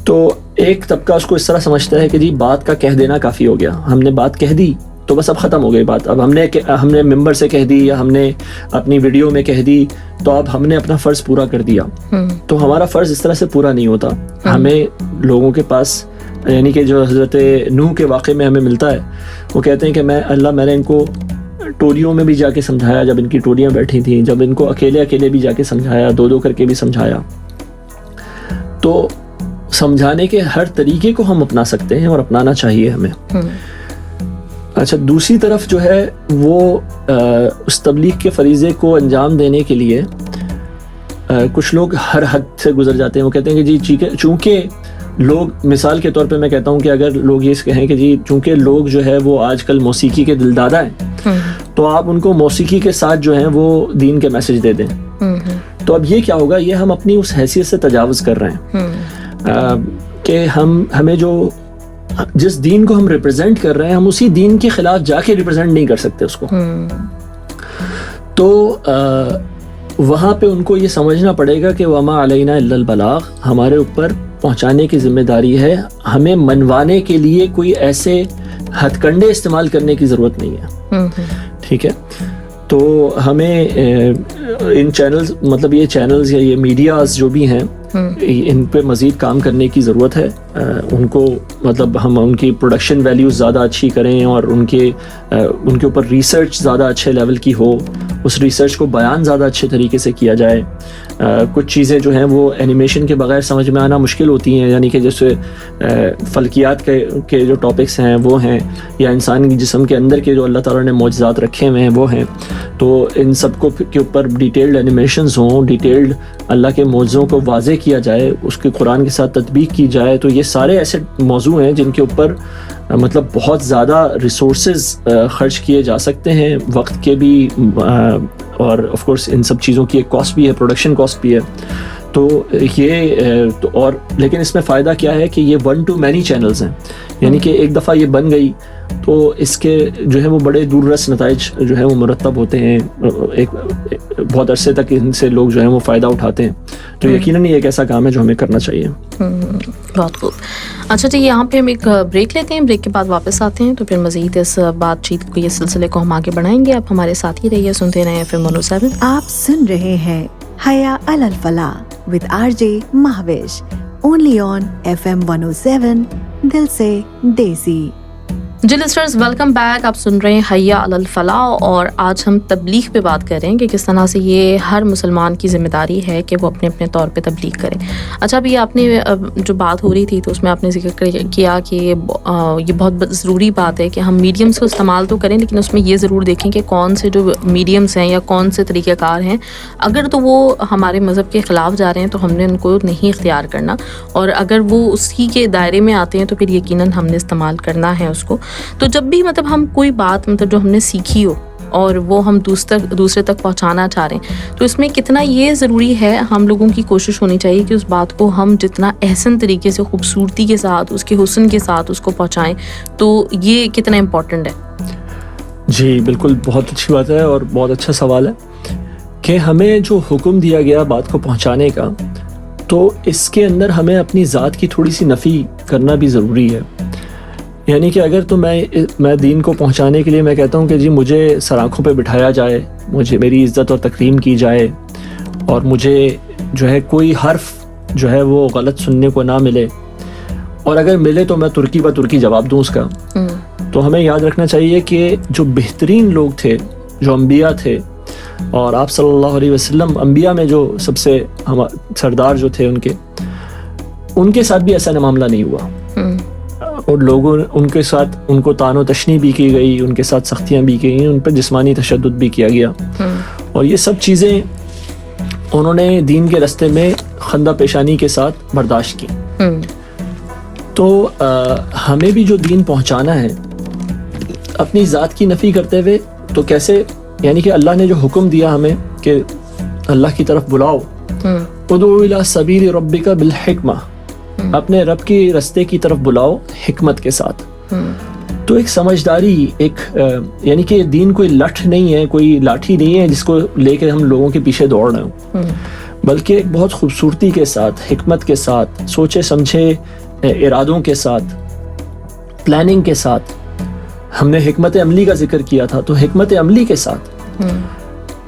Speaker 4: تو ایک طبقہ اس کو اس طرح سمجھتا ہے کہ جی بات کا کہہ دینا کافی ہو گیا، ہم نے بات کہہ دی تو بس اب ختم ہو گئی بات، اب ہم نے ممبر سے کہہ دی یا ہم نے اپنی ویڈیو میں کہہ دی تو اب ہم نے اپنا فرض پورا کر دیا. تو ہمارا فرض اس طرح سے پورا نہیں ہوتا. ہمیں لوگوں کے پاس، یعنی کہ جو حضرت نوح کے واقعے میں ہمیں ملتا ہے، وہ کہتے ہیں کہ میں نے ان کو ٹولیوں میں بھی جا کے سمجھایا، جب ان کی ٹولیاں بیٹھی تھیں، جب ان کو اکیلے بھی جا کے سمجھایا، دو کر کے بھی سمجھایا. تو سمجھانے کے ہر طریقے کو ہم اپنا سکتے ہیں اور اپنانا چاہیے ہمیں. اچھا، دوسری طرف جو ہے وہ اس تبلیغ کے فریضے کو انجام دینے کے لیے کچھ لوگ ہر حد سے گزر جاتے ہیں. وہ کہتے ہیں کہ جی چونکہ لوگ، مثال کے طور پہ میں کہتا ہوں کہ اگر لوگ یہ کہیں کہ جی چونکہ لوگ جو ہے وہ آج کل موسیقی کے دلدادہ ہیں، تو آپ ان کو موسیقی کے ساتھ جو ہیں وہ دین کے میسج دے دیں. تو اب یہ کیا ہوگا، یہ ہم اپنی اس حیثیت سے تجاوز کر رہے ہیں کہ ہمیں جس دین کو ہم ریپرزینٹ کر رہے ہیں، ہم اسی دین کے خلاف جا کے ریپرزینٹ نہیں کر سکتے اس کو. تو وہاں پہ ان کو یہ سمجھنا پڑے گا کہ وما علینا الا البلاغ، ہمارے اوپر پہنچانے کی ذمہ داری ہے، ہمیں منوانے کے لیے کوئی ایسے ہتھ کنڈے استعمال کرنے کی ضرورت نہیں ہے. ٹھیک ہے، تو ہمیں ان چینلز، مطلب یہ چینلز یا یہ میڈیاز جو بھی ہیں، ان پہ مزید کام کرنے کی ضرورت ہے. ان کو مطلب ہم ان کی پروڈکشن ویلیوز زیادہ اچھی کریں اور ان کے اوپر ریسرچ زیادہ اچھے لیول کی ہو, اس ریسرچ کو بیان زیادہ اچھے طریقے سے کیا جائے. کچھ چیزیں جو ہیں وہ اینیمیشن کے بغیر سمجھ میں آنا مشکل ہوتی ہیں, یعنی کہ جیسے فلکیات کے جو ٹاپکس ہیں وہ ہیں, یا انسان کی جسم کے اندر کے جو اللہ تعالیٰ نے معجزات رکھے ہوئے ہیں وہ ہیں. تو ان سب کو کے اوپر ڈیٹیلڈ اینیمیشنز ہوں, ڈیٹیلڈ اللہ کے معجزوں کو واضح کیا جائے, اس کے قرآن کے ساتھ تطبیق کی جائے. تو یہ سارے ایسے موضوع ہیں جن کے اوپر مطلب بہت زیادہ ریسورسز خرچ کیے جا سکتے ہیں, وقت کے بھی, اور آف کورس ان سب چیزوں کی ایک کاسٹ بھی ہے, پروڈکشن کاسٹ بھی ہے. تو یہ اور لیکن اس میں فائدہ کیا ہے کہ یہ 1 to many چینلز ہیں, یعنی کہ ایک دفعہ یہ بن گئی تو اس کے جو ہے وہ بڑے دور رس نتائج جو ہے وہ مرتب ہوتے ہیں, ایک بہت عرصے تک ان سے لوگ جو ہیں وہ فائدہ اٹھاتے ہیں. تو یقیناً یہ ایک ایسا کام ہے جو ہمیں کرنا چاہیے.
Speaker 3: بہت خوب. اچھا جی, یہاں پہ ہم ایک بریک لیتے ہیں, بریک کے بعد واپس آتے ہیں, تو پھر مزید اس بات چیت کو, یہ سلسلے کو ہم آگے بڑھائیں گے. آپ ہمارے ساتھ ہی رہیے, سنتے رہیں FM 107.
Speaker 2: آپ سن رہے ہیں حیا علی الفلاح with RJ Mehwish, only on FM 107 دل سے دیسی.
Speaker 3: جی لسٹرز, ویلکم بیک. آپ سن رہے ہیں حیا علی الفلاح, اور آج ہم تبلیغ پہ بات کر رہے ہیں کہ کس طرح سے یہ ہر مسلمان کی ذمہ داری ہے کہ وہ اپنے اپنے طور پہ تبلیغ کرے. اچھا, ابھی آپ نے جو بات ہو رہی تھی تو اس میں آپ نے ذکر کیا کہ یہ بہت ضروری بات ہے کہ ہم میڈیمس کو استعمال تو کریں, لیکن اس میں یہ ضرور دیکھیں کہ کون سے جو میڈیمس ہیں یا کون سے طریقہ کار ہیں, اگر تو وہ ہمارے مذہب کے خلاف جا رہے ہیں تو ہم نے ان کو نہیں اختیار کرنا, اور اگر وہ اسی کے دائرے میں آتے ہیں تو پھر یقیناً ہم نے استعمال کرنا ہے اس کو. تو جب بھی مطلب ہم کوئی بات مطلب جو ہم نے سیکھی ہو اور وہ ہم دوسرے تک پہنچانا چاہ رہے ہیں, تو اس میں کتنا یہ ضروری ہے, ہم لوگوں کی کوشش ہونی چاہیے کہ اس بات کو ہم جتنا احسن طریقے سے, خوبصورتی کے ساتھ, اس کے حسن کے ساتھ اس کو پہنچائیں. تو یہ کتنا امپورٹنٹ ہے.
Speaker 4: جی بالکل, بہت اچھی بات ہے اور بہت اچھا سوال ہے کہ ہمیں جو حکم دیا گیا بات کو پہنچانے کا, تو اس کے اندر ہمیں اپنی ذات کی تھوڑی سی نفی کرنا بھی ضروری ہے. یعنی کہ اگر تو میں دین کو پہنچانے کے لیے میں کہتا ہوں کہ جی مجھے سرآنکھوں پہ بٹھایا جائے, مجھے میری عزت اور تکریم کی جائے, اور مجھے جو ہے کوئی حرف جو ہے وہ غلط سننے کو نہ ملے, اور اگر ملے تو میں ترکی بہ ترکی جواب دوں اس کا. تو ہمیں یاد رکھنا چاہیے کہ جو بہترین لوگ تھے, جو انبیاء تھے, اور آپ صلی اللہ علیہ وسلم انبیاء میں جو سب سے سردار جو تھے, ان کے ساتھ بھی ایسا معاملہ نہیں ہوا. اور لوگوں ان کے ساتھ ان کو طعن و تشنیع بھی کی گئی, ان کے ساتھ سختیاں بھی کی گئیں, ان پر جسمانی تشدد بھی کیا گیا, اور یہ سب چیزیں انہوں نے دین کے راستے میں خندہ پیشانی کے ساتھ برداشت کی. تو ہمیں بھی جو دین پہنچانا ہے اپنی ذات کی نفی کرتے ہوئے, تو کیسے, یعنی کہ اللہ نے جو حکم دیا ہمیں کہ اللہ کی طرف بلاؤ, ادعو الی سبیل ربک بالحکمہ, اپنے رب کی رستے کی طرف بلاؤ حکمت کے ساتھ. تو ایک سمجھداری, ایک یعنی کہ دین کوئی لٹھ نہیں ہے, کوئی لاٹھی نہیں ہے جس کو لے کے ہم لوگوں کے پیچھے دوڑ رہے ہوں, بلکہ ایک بہت خوبصورتی کے ساتھ, حکمت کے ساتھ, سوچے سمجھے ارادوں کے ساتھ, پلاننگ کے ساتھ. ہم نے حکمت عملی کا ذکر کیا تھا, تو حکمت عملی کے ساتھ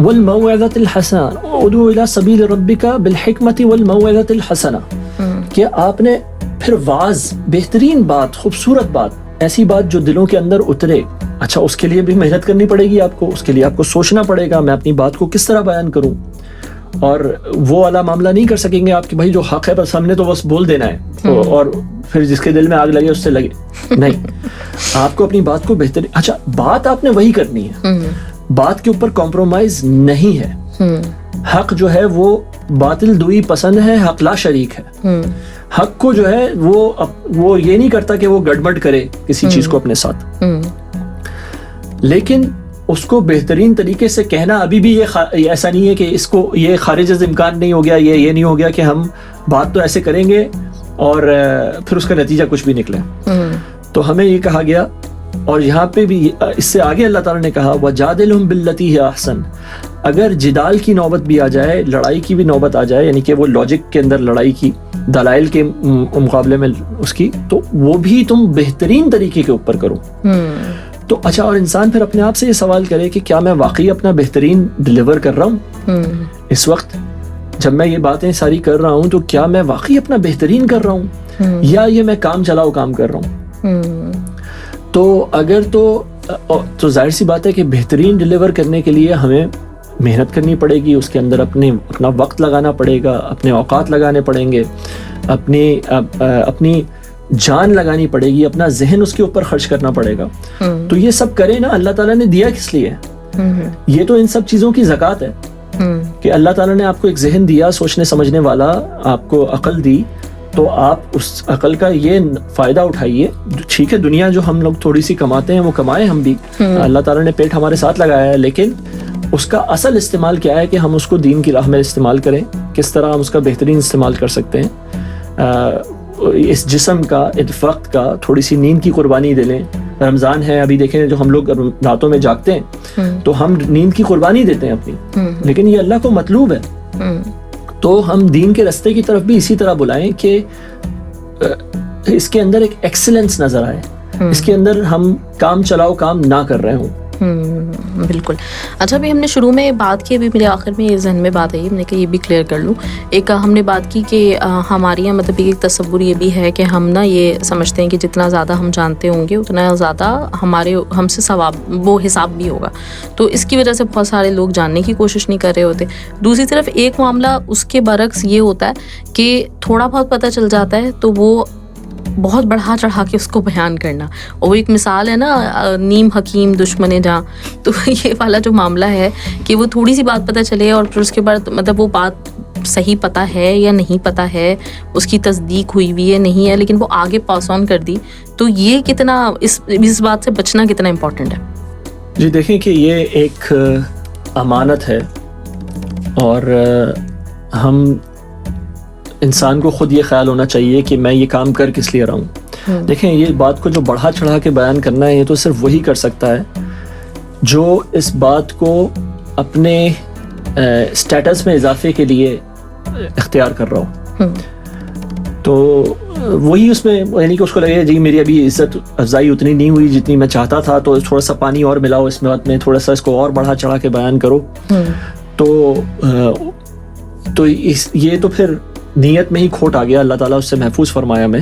Speaker 4: والموعظۃ الحسنہ, ادعو الی سبیل ربک بالحکمۃ والموعظۃ الحسنہ, کہ آپ نے پھر واعظ, بہترین بات, خوبصورت بات, ایسی بات جو دلوں کے اندر اترے. اچھا, اس کے لیے بھی محنت کرنی پڑے گی آپ کو, اس کے لیے آپ کو سوچنا پڑے گا میں اپنی بات کو کس طرح بیان کروں, اور وہ والا معاملہ نہیں کر سکیں گے آپ کہ بھائی جو حق ہے بس ہم نے تو بس بول دینا ہے, اور پھر جس کے دل میں آگ لگے اس سے لگے. نہیں, آپ کو اپنی بات کو بہترین, اچھا بات آپ نے وہی کرنی ہے, بات کے اوپر کمپرومائز نہیں ہے. حق جو ہے وہ باطل دوئی پسند ہے, حق لا شریک ہے. حق کو جو ہے وہ یہ نہیں کرتا کہ وہ گڑبڑ کرے کسی چیز کو اپنے ساتھ, لیکن اس کو بہترین طریقے سے کہنا. ابھی بھی یہ ایسا نہیں ہے کہ اس کو یہ خارج از امکان نہیں ہو گیا, یہ نہیں ہو گیا کہ ہم بات تو ایسے کریں گے اور پھر اس کا نتیجہ کچھ بھی نکلے. تو ہمیں یہ کہا گیا, اور یہاں پہ بھی اس سے آگے اللہ تعالیٰ نے کہا وَجَادِلْهُمْ بِالَّتِي هِيَ أَحْسَنُ, اگر جدال کی نوبت بھی آ جائے, لڑائی کی بھی نوبت آ جائے, یعنی کہ وہ لاجک کے اندر لڑائی کی, دلائل کے مقابلے میں اس کی, تو وہ بھی تم بہترین طریقے کے اوپر کرو. تو اچھا, اور انسان پھر اپنے آپ سے یہ سوال کرے کہ کیا میں واقعی اپنا بہترین ڈیلیور کر رہا ہوں اس وقت, جب میں یہ باتیں ساری کر رہا ہوں تو کیا میں واقعی اپنا بہترین کر رہا ہوں یا یہ میں کام چلاؤ کام کر رہا ہوں؟ تو اگر تو ظاہر سی بات ہے کہ بہترین ڈیلیور کرنے کے لیے ہمیں محنت کرنی پڑے گی، اس کے اندر اپنا وقت لگانا پڑے گا، اپنے اوقات لگانے پڑیں گے، اپنی جان لگانی پڑے گی، اپنا ذہن اس کے اوپر خرچ کرنا پڑے گا. تو یہ سب کریں نا، اللہ تعالیٰ نے دیا کس لیے؟ یہ تو ان سب چیزوں کی زکوٰۃ ہے کہ اللہ تعالیٰ نے آپ کو ایک ذہن دیا، سوچنے سمجھنے والا، آپ کو عقل دی، تو آپ اس عقل کا یہ فائدہ اٹھائیے. ٹھیک ہے، دنیا جو ہم لوگ تھوڑی سی کماتے ہیں وہ کمائیں ہم بھی، اللہ تعالیٰ نے پیٹ ہمارے ساتھ لگایا ہے، لیکن اس کا اصل استعمال کیا ہے کہ ہم اس کو دین کی راہ میں استعمال کریں. کس طرح ہم اس کا بہترین استعمال کر سکتے ہیں؟ اس جسم کا، اس وقت کا، تھوڑی سی نیند کی قربانی دے لیں. رمضان ہے، ابھی دیکھیں جو ہم لوگ راتوں میں جاگتے ہیں تو ہم نیند کی قربانی دیتے ہیں اپنی، لیکن یہ اللہ کو مطلوب ہے. تو ہم دین کے رستے کی طرف بھی اسی طرح بلائیں کہ اس کے اندر ایک ایکسلنس نظر آئے، اس کے اندر ہم کام چلاؤ کام نہ کر رہے ہوں.
Speaker 3: بالکل. اچھا، ابھی ہم نے شروع میں بات کی، ابھی میرے آخر میں یہ ذہن میں بات آئی، میں نے کہا یہ بھی کلیئر کر لوں. ایک ہم نے بات کی کہ ہمارے یہاں مطلب ایک تصور یہ بھی ہے کہ ہم نا یہ سمجھتے ہیں کہ جتنا زیادہ ہم جانتے ہوں گے اتنا زیادہ ہم سے ثواب وہ حساب بھی ہوگا. تو اس کی وجہ سے بہت سارے لوگ جاننے کی کوشش نہیں کر رہے ہوتے. دوسری طرف ایک معاملہ اس کے برعکس یہ ہوتا ہے کہ تھوڑا بہت پتہ چل جاتا ہے تو وہ بہت بڑھا چڑھا کے اس کو بیان کرنا. اور وہ ایک مثال ہے نا، نیم حکیم دشمن جہاں. تو یہ والا جو معاملہ ہے کہ وہ تھوڑی سی بات پتہ چلے اور پھر اس کے بعد مطلب وہ بات صحیح پتہ ہے یا نہیں پتہ ہے، اس کی تصدیق ہوئی بھی ہے نہیں ہے، لیکن وہ آگے پاس آن کر دی. تو یہ کتنا اس بات سے بچنا کتنا امپورٹنٹ ہے؟
Speaker 4: جی دیکھیں کہ یہ ایک امانت ہے اور ہم انسان کو خود یہ خیال ہونا چاہیے کہ میں یہ کام کر کس لیے رہا ہوں. دیکھیں یہ بات کو جو بڑھا چڑھا کے بیان کرنا ہے یہ تو صرف وہی کر سکتا ہے جو اس بات کو اپنے اسٹیٹس میں اضافے کے لیے اختیار کر رہا ہو. تو وہی اس میں یعنی کہ اس کو لگے جی میری ابھی عزت افزائی اتنی نہیں ہوئی جتنی میں چاہتا تھا، تو تھوڑا سا پانی اور ملاؤ اس بات میں، تھوڑا سا اس کو اور بڑھا چڑھا کے بیان کرو. تو یہ تو پھر نیت میں ہی کھوٹ آ گیا. اللہ تعالیٰ اس سے محفوظ فرمایا میں.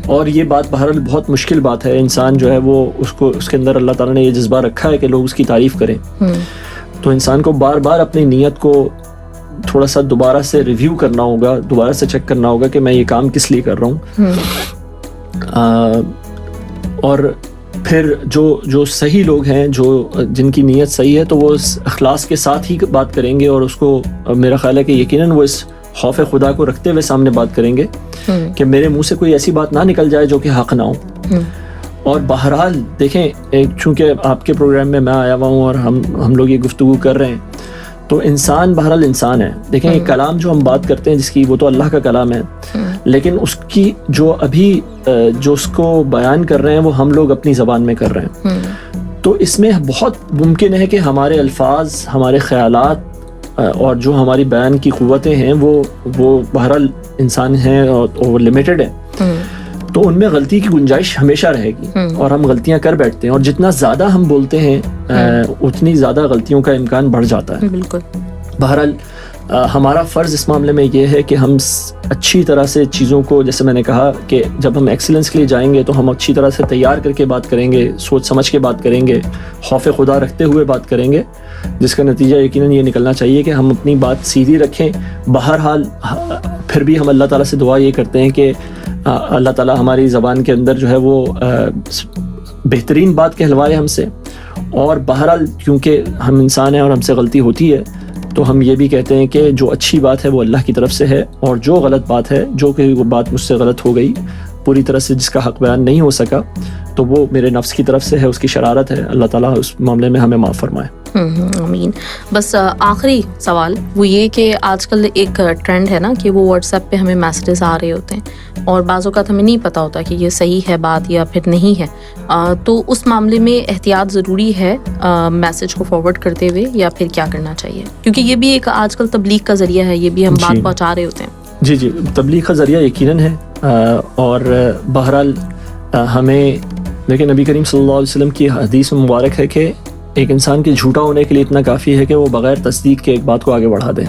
Speaker 4: اور یہ بات بہرحال بہت مشکل بات ہے. انسان جو ہے وہ اس کے اندر اللہ تعالیٰ نے یہ جذبہ رکھا ہے کہ لوگ اس کی تعریف کریں. تو انسان کو بار بار اپنی نیت کو تھوڑا سا دوبارہ سے ریویو کرنا ہوگا، دوبارہ سے چیک کرنا ہوگا کہ میں یہ کام کس لیے کر رہا ہوں. اور پھر جو صحیح لوگ ہیں، جن کی نیت صحیح ہے، تو وہ اس اخلاص کے ساتھ ہی بات کریں گے اور اس کو میرا خیال ہے کہ یقیناً وہ اس خوف خدا کو رکھتے ہوئے سامنے بات کریں گے کہ میرے منہ سے کوئی ایسی بات نہ نکل جائے جو کہ حق نہ ہو. اور بہرحال دیکھیں چونکہ آپ کے پروگرام میں آیا ہوا ہوں اور ہم لوگ یہ گفتگو کر رہے ہیں، تو انسان بہرحال انسان ہے. دیکھیں یہ کلام جو ہم بات کرتے ہیں جس کی، وہ تو اللہ کا کلام ہے، لیکن اس کی جو اس کو بیان کر رہے ہیں وہ ہم لوگ اپنی زبان میں کر رہے ہیں. تو اس میں بہت ممکن ہے کہ ہمارے الفاظ، ہمارے خیالات اور جو ہماری بیان کی قوتیں ہیں وہ بہرحال انسان ہیں اور لمیٹڈ ہیں. تو ان میں غلطی کی گنجائش ہمیشہ رہے گی اور ہم غلطیاں کر بیٹھتے ہیں، اور جتنا زیادہ ہم بولتے ہیں اتنی زیادہ غلطیوں کا امکان بڑھ جاتا ہے. بالکل. بہرحال ہمارا فرض اس معاملے میں یہ ہے کہ ہم اچھی طرح سے چیزوں کو، جیسے میں نے کہا کہ جب ہم ایکسلنس کے لیے جائیں گے تو ہم اچھی طرح سے تیار کر کے بات کریں گے، سوچ سمجھ کے بات کریں گے، خوف خدا رکھتے ہوئے بات کریں گے، جس کا نتیجہ یقیناً یہ نکلنا چاہیے کہ ہم اپنی بات سیدھی رکھیں. بہرحال پھر بھی ہم اللہ تعالیٰ سے دعا یہ کرتے ہیں کہ اللہ تعالیٰ ہماری زبان کے اندر جو ہے وہ بہترین بات کہلوائے ہم سے. اور بہرحال کیونکہ ہم انسان ہیں اور ہم سے غلطی ہوتی ہے، تو ہم یہ بھی کہتے ہیں کہ جو اچھی بات ہے وہ اللہ کی طرف سے ہے، اور جو غلط بات ہے، جو کہ وہ بات مجھ سے غلط ہو گئی پوری طرح سے، جس کا حق بیان نہیں ہو سکا، تو وہ میرے نفس کی طرف سے ہے، اس کی شرارت ہے. اللہ تعالیٰ اس معاملے میں ہمیں معاف فرمائے.
Speaker 3: آمین. بس آخری سوال وہ یہ کہ آج کل ایک ٹرینڈ ہے نا کہ وہ واٹس ایپ پہ ہمیں میسیجز آ رہے ہوتے ہیں اور بعض اوقات ہمیں نہیں پتہ ہوتا کہ یہ صحیح ہے بات یا پھر نہیں ہے. تو اس معاملے میں احتیاط ضروری ہے میسیج کو فارورڈ کرتے ہوئے، یا پھر کیا کرنا چاہیے؟ کیونکہ یہ بھی ایک آج کل تبلیغ کا ذریعہ ہے، یہ بھی ہم بات پہنچا رہے ہوتے ہیں.
Speaker 4: جی تبلیغ کا ذریعہ یقیناً ہے. اور بہرحال ہمیں لیکن نبی کریم صلی اللہ علیہ وسلم کی حدیث میں مبارک ہے کہ ایک انسان کے جھوٹا ہونے کے لیے اتنا کافی ہے کہ وہ بغیر تصدیق کے ایک بات کو آگے بڑھا دے.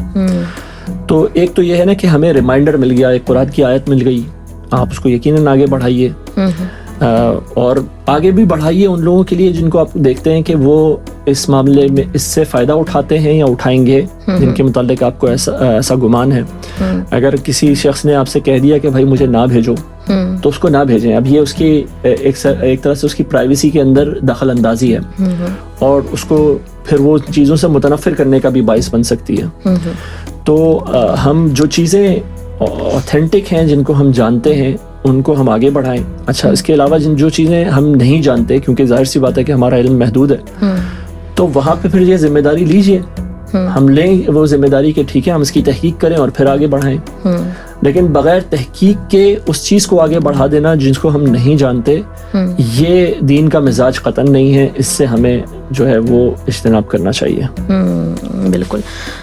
Speaker 4: تو ایک تو یہ ہے نا کہ ہمیں ریمائنڈر مل گیا, ایک قرآن کی آیت مل گئی, آپ اس کو یقیناً آگے بڑھائیے, اور آگے بھی بڑھائیے ان لوگوں کے لیے جن کو آپ دیکھتے ہیں کہ وہ اس معاملے میں اس سے فائدہ اٹھاتے ہیں یا اٹھائیں گے, جن کے متعلق آپ کو ایسا گمان ہے. اگر کسی شخص نے آپ سے کہہ دیا کہ بھائی مجھے نہ بھیجو, تو اس کو نہ بھیجیں. اب یہ اس کی ایک طرح سے اس کی پرائیویسی کے اندر دخل اندازی ہے, اور اس کو پھر وہ چیزوں سے متنفر کرنے کا بھی باعث بن سکتی ہے. تو ہم جو چیزیں اوتھینٹک ہیں, جن کو ہم جانتے ہیں, ان کو ہم آگے بڑھائیں. اچھا, اس کے علاوہ جو چیزیں ہم نہیں جانتے, کیونکہ ظاہر سی بات ہے کہ ہمارا علم محدود ہے, تو وہاں پہ پھر یہ ذمہ داری لیجئے, ہم لیں وہ ذمہ داری کہ ٹھیک ہے ہم اس کی تحقیق کریں اور پھر آگے بڑھائیں. لیکن بغیر تحقیق کے اس چیز کو آگے بڑھا دینا جس کو ہم نہیں جانتے, یہ دین کا مزاج قطعاً نہیں ہے. اس سے ہمیں جو ہے وہ اجتناب کرنا چاہیے.
Speaker 3: بالکل.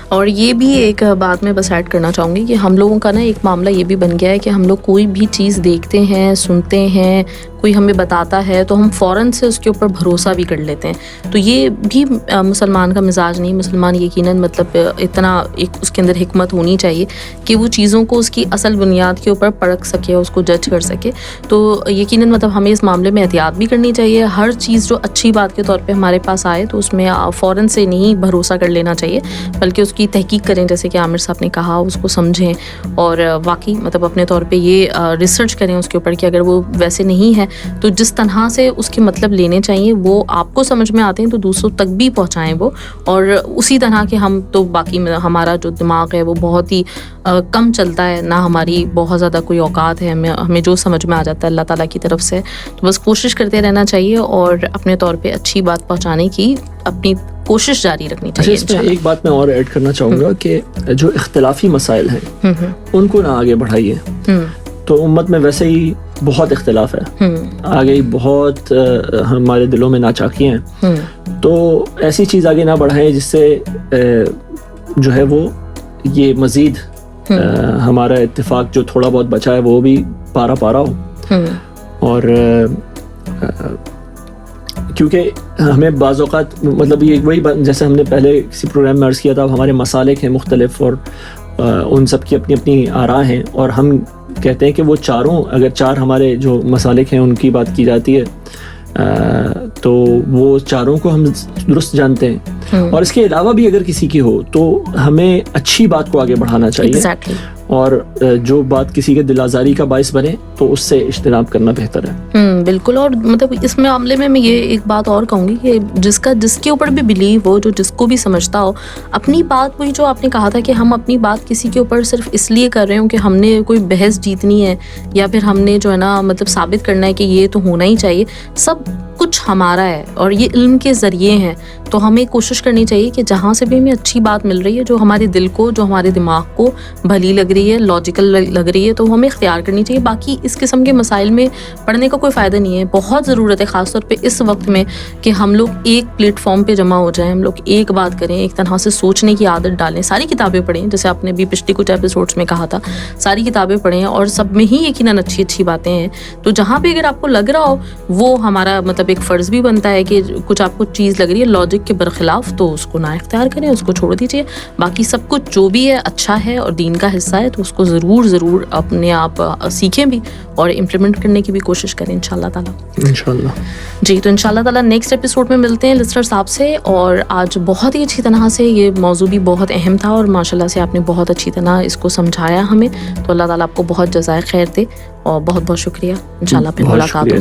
Speaker 3: اور یہ بھی ایک بات میں بس ایڈ کرنا چاہوں گی کہ ہم لوگوں کا نا ایک معاملہ یہ بھی بن گیا ہے کہ ہم لوگ کوئی بھی چیز دیکھتے ہیں, سنتے ہیں, کوئی ہمیں بتاتا ہے تو ہم فوراً سے اس کے اوپر بھروسہ بھی کر لیتے ہیں. تو یہ بھی مسلمان کا مزاج نہیں. مسلمان یقیناً مطلب اتنا ایک اس کے اندر حکمت ہونی چاہیے کہ وہ چیزوں کو اس کی اصل بنیاد کے اوپر پرکھ سکے, اس کو جج کر سکے. تو یقیناً مطلب ہمیں اس معاملے میں احتیاط بھی کرنی چاہیے. ہر چیز جو اچھی بات کے طور پہ ہمارے پاس آئے تو اس میں فوراً سے نہیں بھروسہ کر لینا چاہیے, بلکہ اس کی تحقیق کریں, جیسے کہ عامر صاحب نے کہا, اس کو سمجھیں اور واقعی مطلب اپنے طور پہ یہ ریسرچ کریں اس کے اوپر کہ اگر وہ ویسے نہیں ہے تو جس طرح سے اس کے مطلب لینے چاہیے وہ آپ کو سمجھ میں آتے ہیں تو دوسروں تک بھی پہنچائیں وہ. اور اسی طرح کہ ہم تو باقی ہمارا جو دماغ ہے وہ بہت ہی کم چلتا ہے, نہ ہماری بہت زیادہ کوئی اوقات ہے, ہمیں جو سمجھ میں آ جاتا ہے اللہ تعالیٰ کی طرف سے. تو بس کوشش کرتے رہنا چاہیے اور اپنے طور پہ اچھی بات پہنچانے کی اپنی کوشش جاری رکھنی چاہیے.
Speaker 4: اس میں ایک بات میں اور ایڈ کرنا چاہوں گا کہ جو اختلافی مسائل ہیں ان کو نہ آگے بڑھائیے. تو امت میں ویسے ہی بہت اختلاف ہے, آگے ہی بہت ہمارے دلوں میں ناچاکیاں ہیں, تو ایسی چیز آگے نہ بڑھائیں جس سے جو ہے وہ یہ مزید ہمارا اتفاق جو تھوڑا بہت بچا ہے وہ بھی پارا پارا ہو. اور کیونکہ ہمیں بعض اوقات مطلب یہ وہی جیسے ہم نے پہلے کسی پروگرام میں عرض کیا تھا, ہمارے مسالک ہیں مختلف اور ان سب کی اپنی اپنی آراء ہیں, اور ہم کہتے ہیں کہ وہ چاروں, اگر چار ہمارے جو مسالک ہیں ان کی بات کی جاتی ہے تو وہ چاروں کو ہم درست جانتے ہیں, اور اس کے علاوہ بھی اگر کسی کی ہو تو ہمیں اچھی بات کو آگے بڑھانا چاہیے. اور جو بات کسی کے دل آزاری کا باعث بنے تو اس سے اجتناب کرنا بہتر ہے.
Speaker 3: بالکل. اور مطلب اس معاملے میں یہ ایک بات اور کہوں گی کہ جس کے اوپر بھی بلیو ہو, جو جس کو بھی سمجھتا ہو, اپنی بات, وہی جو آپ نے کہا تھا کہ ہم اپنی بات کسی کے اوپر صرف اس لیے کر رہے ہوں کہ ہم نے کوئی بحث جیتنی ہے یا پھر ہم نے جو ہے نا مطلب ثابت کرنا ہے کہ یہ تو ہونا ہی چاہیے. سب کچھ ہمارا ہے اور یہ علم کے ذریعے ہیں, تو ہمیں کوشش کرنی چاہیے کہ جہاں سے بھی ہمیں اچھی بات مل رہی ہے, جو ہمارے دل کو, جو ہمارے دماغ کو بھلی لگ رہی ہے, لاجیکل لگ رہی ہے, تو ہمیں اختیار کرنی چاہیے. باقی اس قسم کے مسائل میں پڑھنے کا کوئی فائدہ نہیں ہے. بہت ضرورت ہے خاص طور پہ اس وقت میں کہ ہم لوگ ایک پلیٹ فارم پہ جمع ہو جائیں, ہم لوگ ایک بات کریں, ایک طرح سے سوچنے کی عادت ڈالیں, ساری کتابیں پڑھیں, جیسے آپ نے بھی پچھلی کچھ ایپیسوڈس میں کہا تھا, ساری کتابیں پڑھیں اور سب میں ہی یقیناً اچھی اچھی باتیں ہیں. تو جہاں پہ اگر آپ کو لگ رہا ہو وہ ہمارا مطلب ایک فرض بھی بنتا ہے کہ کچھ آپ کو چیز لگ رہی ہے لاجک کے برخلاف, تو اس کو نہ اختیار کریں, اس کو چھوڑ دیجیے. باقی سب کچھ جو بھی ہے اچھا ہے اور دین کا حصہ ہے, تو اس کو ضرور اپنے آپ سیکھیں بھی اور امپلیمنٹ کرنے کی بھی کوشش کریں انشاءاللہ تعالیٰ.
Speaker 4: انشاءاللہ
Speaker 3: جی. تو انشاءاللہ تعالیٰ نیکسٹ ایپیسوڈ میں ملتے ہیں لسٹر صاحب سے. اور آج بہت ہی اچھی طرح سے یہ موضوع بھی بہت اہم تھا اور ماشاءاللہ سے آپ نے بہت اچھی طرح اس کو سمجھایا ہمیں, تو اللہ تعالیٰ آپ کو بہت جزائے خیر دے اور بہت بہت شکریہ. انشاءاللہ پھر ملاقات ہوگی.